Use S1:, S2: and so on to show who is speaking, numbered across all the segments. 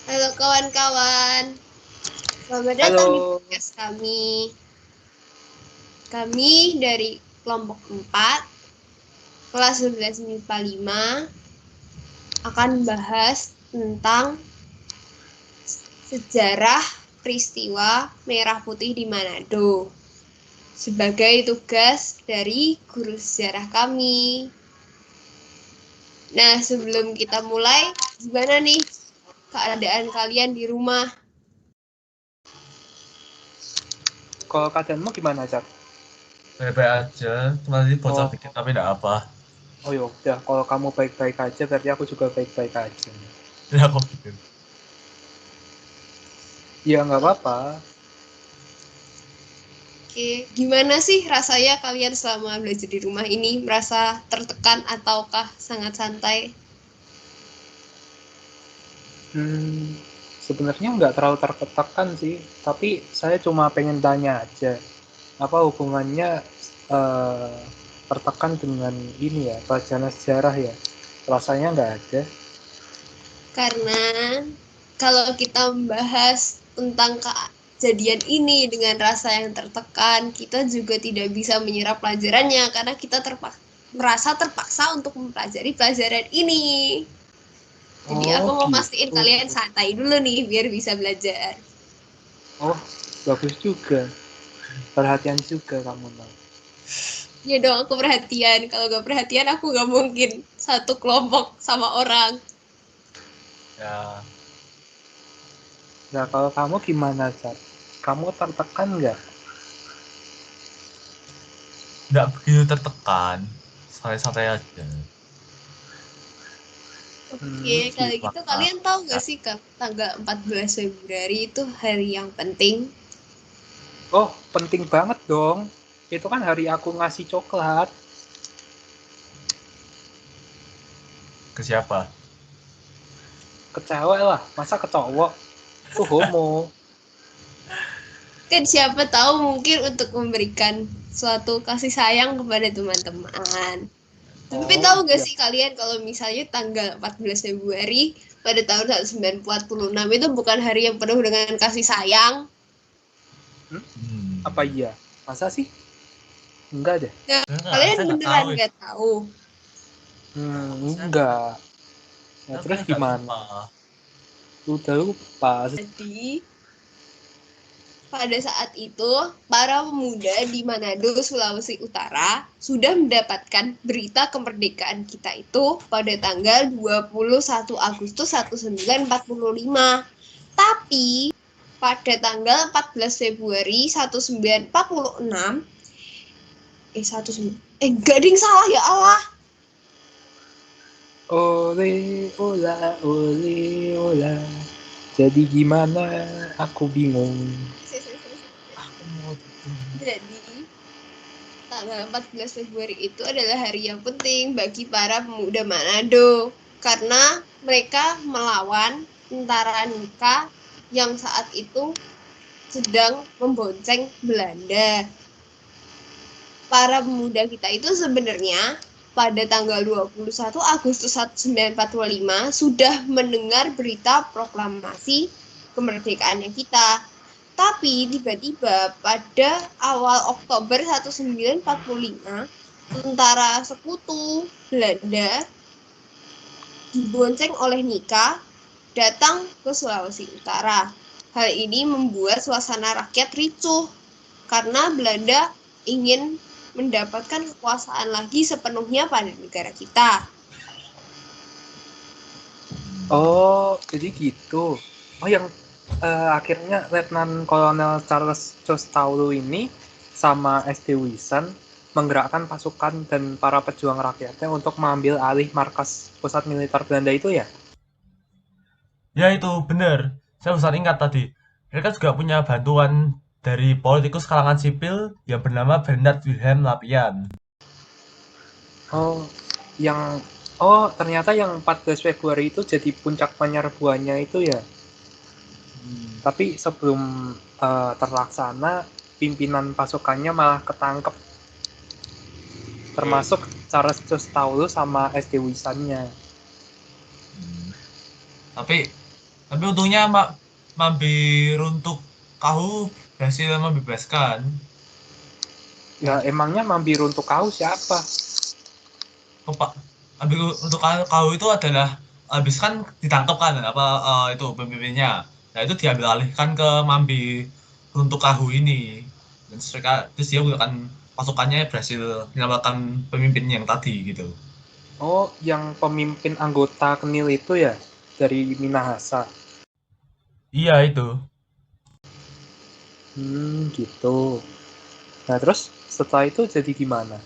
S1: Halo kawan-kawan, selamat datang di
S2: Halo,
S1: podcast kami. Kami dari kelompok 4, kelas 11 MIPA 5, akan bahas tentang sejarah peristiwa Merah Putih di Manado sebagai tugas dari guru sejarah kami. Nah, sebelum kita mulai, gimana nih keadaan kalian di rumah?
S2: kalau keadaanmu gimana, Cat?
S3: Baik-baik aja, cuma tadi bocor
S2: Oh,
S3: dikit tapi tidak apa.
S2: oh yaudah, kalau kamu baik-baik aja, berarti aku juga baik-baik aja.
S3: Ya kok gitu.
S2: Ya nggak apa-apa.
S1: Oke, gimana sih rasanya kalian selama belajar di rumah ini? Merasa tertekan ataukah sangat santai?
S2: Sebenarnya nggak terlalu tertekan sih, tapi saya cuma pengen tanya aja, apa hubungannya eh, tertekan dengan ini ya, pelajaran sejarah ya? Rasanya nggak ada.
S1: Karena kalau kita membahas tentang kejadian ini dengan rasa yang tertekan, kita juga tidak bisa menyerap pelajarannya karena kita merasa terpaksa untuk mempelajari pelajaran ini. Jadi aku
S2: Oh
S1: mau pastiin
S2: gitu.
S1: kalian santai dulu nih biar bisa belajar.
S2: Oh, bagus juga. Perhatian juga kamu, Nol.
S1: Ya dong, aku perhatian. Kalau gak perhatian, aku gak mungkin satu kelompok sama orang.
S3: Ya,
S2: Nah, kalau kamu gimana, Cat? Kamu tertekan nggak?
S3: tidak begitu tertekan, santai-santai aja.
S1: Oke, kalau
S2: Gitu.
S1: gitu
S3: Maka,
S1: kalian tahu
S3: ya,
S1: gak sih tanggal 14 Februari itu hari yang penting?
S2: Oh, penting banget dong. Itu kan hari aku ngasih coklat
S3: ke siapa?
S2: ke cewek lah. Masa ke cowok? Aku homo.
S1: Kan siapa tahu mungkin untuk memberikan suatu kasih sayang kepada teman-teman. Tapi
S2: Oh,
S1: tahu gak
S2: iya.
S1: sih kalian kalau misalnya tanggal 14 Februari pada tahun 1946 itu bukan hari yang penuh dengan kasih sayang?
S2: Hmm?
S3: Hmm.
S2: Apa iya? Masa sih? Enggak deh.
S1: Nah,
S3: Saya
S1: kalian
S3: nggak
S1: beneran
S3: tahu.
S1: gak tahu?
S3: Saya,
S2: Enggak. Ya,
S3: saya
S2: terus
S3: kayaknya agak
S2: gimana?
S3: lupa.
S2: Udah lupa.
S1: Jadi, pada saat itu, para pemuda di Manado, Sulawesi Utara sudah mendapatkan berita kemerdekaan kita itu pada tanggal 21 Agustus 1945. Tapi pada tanggal 14 Februari 1946, enggak ding, salah ya Allah.
S2: Ole, ola, ole, ola. Jadi gimana? Aku bingung.
S3: Aku mau tidur.
S1: Jadi, tanggal 14 Februari itu adalah hari yang penting bagi para pemuda Manado karena mereka melawan tentara Nika yang saat itu sedang membonceng Belanda. Para pemuda kita itu sebenarnya pada tanggal 21 Agustus 1945 sudah mendengar berita proklamasi kemerdekaannya kita. Tapi tiba-tiba pada awal Oktober 1945, tentara sekutu Belanda dibonceng oleh Nika datang ke Sulawesi Utara. Hal ini membuat suasana rakyat ricuh karena Belanda ingin mendapatkan kekuasaan lagi sepenuhnya pada negara kita.
S2: Oh, jadi gitu. Oh, yang akhirnya Letnan Kolonel Charles Chostaulu ini sama SD Wisan menggerakkan pasukan dan para pejuang rakyatnya untuk mengambil alih markas pusat militer Belanda itu ya?
S3: Ya itu benar. Saya besar ingat tadi. Mereka juga punya bantuan dari politikus kalangan sipil yang bernama Bernard Wilhelm Lapian.
S2: Oh, yang oh ternyata yang 14 Februari itu jadi puncak penyerbuannya itu ya.
S3: Hmm.
S2: Tapi sebelum terlaksana, pimpinan pasukannya malah ketangkep, termasuk Charles Chostaulu sama SD Wisannya.
S3: Hmm. Tapi Tapi untungnya Mambi Runtuk Kahu berhasil membebaskan.
S2: Ya emangnya mampir untuk kau siapa?
S3: Pak, Mambi Runtuk Kahu itu adalah habis kan ditangkap kan apa itu pemimpinnya. Nah itu diambil alihkan ke Mambi Runtuk Kahu ini. Dan terus dia menggunakan pasukannya berhasil menyelamatkan pemimpin yang tadi gitu.
S2: Oh, yang pemimpin anggota Kenil itu ya dari Minahasa.
S3: Iya itu.
S2: Gitu. Nah, terus setelah itu jadi gimana?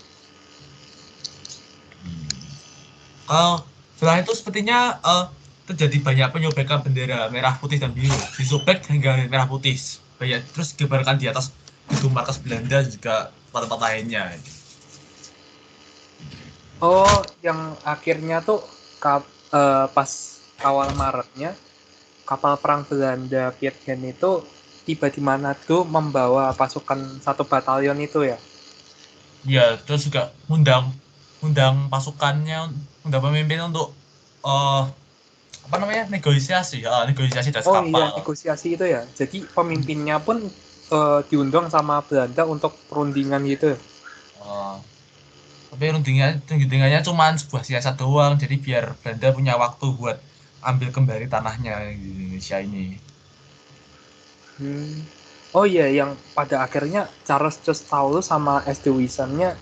S3: Kalau setelah itu sepertinya terjadi banyak penyobekan bendera merah putih dan biru, disobek hingga merah putih, banyak terus dikibarkan di atas gedung markas Belanda juga tempat-tempat lainnya.
S2: Oh, yang akhirnya tuh pas awal Maretnya kapal perang Belanda Vietnam itu tiba di Manado membawa pasukan 1 batalion itu ya.
S3: Ya, terus juga undang pasukannya, undang pemimpin untuk eh apa namanya negosiasi dari
S2: Oh iya,
S3: kapal.
S2: negosiasi itu ya. Jadi pemimpinnya pun diundang sama Belanda untuk perundingan gitu.
S3: Eh, tapi rundingannya cuma sebuah siasat doang, jadi biar Belanda punya waktu buat ambil kembali tanahnya di Indonesia ini.
S2: Hmm. Oh iya, yang pada akhirnya Charles Taulus sama S.D. Wilson-nya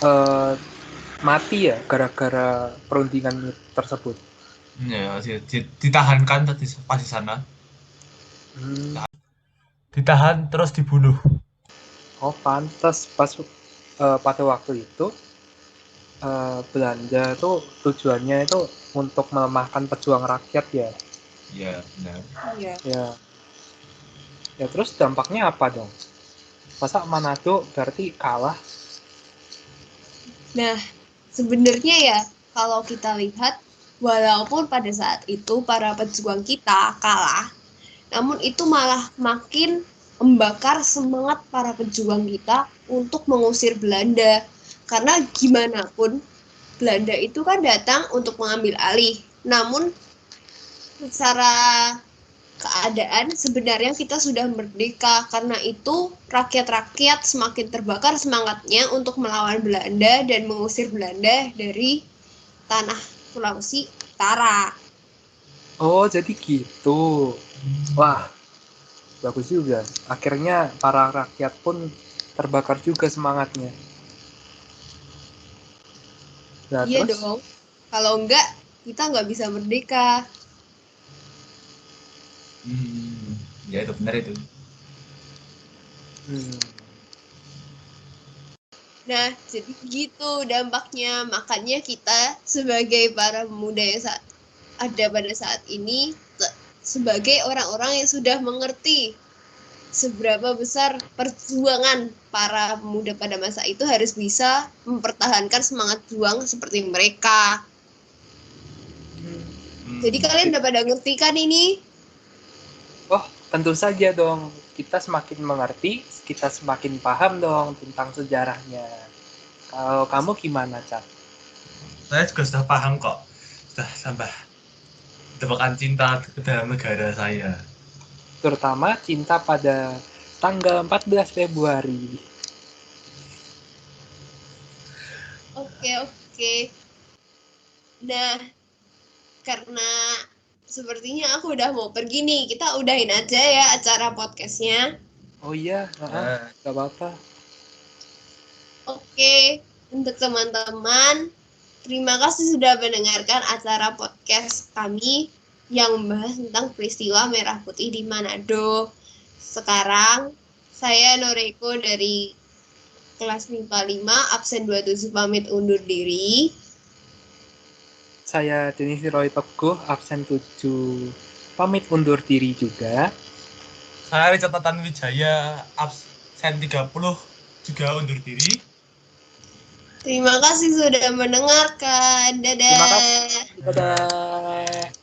S2: eh, mati ya gara-gara perundingan tersebut.
S3: Ya, ditahankan tadi pas di sana.
S2: Hmm.
S3: Ditahan terus dibunuh.
S2: Oh pantas pada waktu itu Belanda tuh tujuannya itu untuk melemahkan pejuang rakyat ya.
S3: Ya, benar.
S1: Iya.
S2: Ya, ya terus dampaknya apa dong? Masa Manado berarti kalah?
S1: Nah, sebenarnya ya kalau kita lihat walaupun pada saat itu para pejuang kita kalah, namun itu malah makin membakar semangat para pejuang kita untuk mengusir Belanda. Karena gimana pun Belanda itu kan datang untuk mengambil alih. Namun secara keadaan sebenarnya kita sudah merdeka, karena itu rakyat-rakyat semakin terbakar semangatnya untuk melawan Belanda dan mengusir Belanda dari tanah Sulawesi Utara.
S2: Oh jadi gitu. Wah bagus juga. Akhirnya para rakyat pun terbakar juga semangatnya. Nah
S1: Iya
S2: terus
S1: dong, kalau enggak kita nggak bisa merdeka.
S3: Ya itu benar itu.
S2: hmm,
S1: Nah, jadi begitu dampaknya. Makanya kita sebagai para pemuda yang ada pada saat ini, sebagai orang-orang yang sudah mengerti seberapa besar perjuangan para pemuda pada masa itu, harus bisa mempertahankan semangat juang seperti mereka. Jadi kalian udah pada ngerti kan ini?
S2: Oh tentu saja dong. Kita semakin mengerti, kita semakin paham dong tentang sejarahnya. Kalau kamu gimana, Cak?
S3: Saya juga sudah paham kok. Sudah tambah tebakan cinta ke dalam negara saya.
S2: Terutama cinta pada tanggal 14 Februari.
S1: Oke, oke. Nah, karena sepertinya aku udah mau pergi nih. Kita udahin aja ya acara podcastnya.
S2: Oh iya, gak apa-apa.
S1: Oke, untuk teman-teman, terima kasih sudah mendengarkan acara podcast kami yang membahas tentang peristiwa Merah Putih di Manado. Sekarang, saya Noreko dari kelas MIPA 5, absen 27 pamit undur diri.
S2: Saya Denis Roy Teguh, absen 7, pamit undur diri juga.
S3: Saya Richard Tatan Wijaya, absen 30 juga undur diri.
S1: Terima kasih sudah mendengarkan. Dadah.
S2: Terima kasih. Dadah.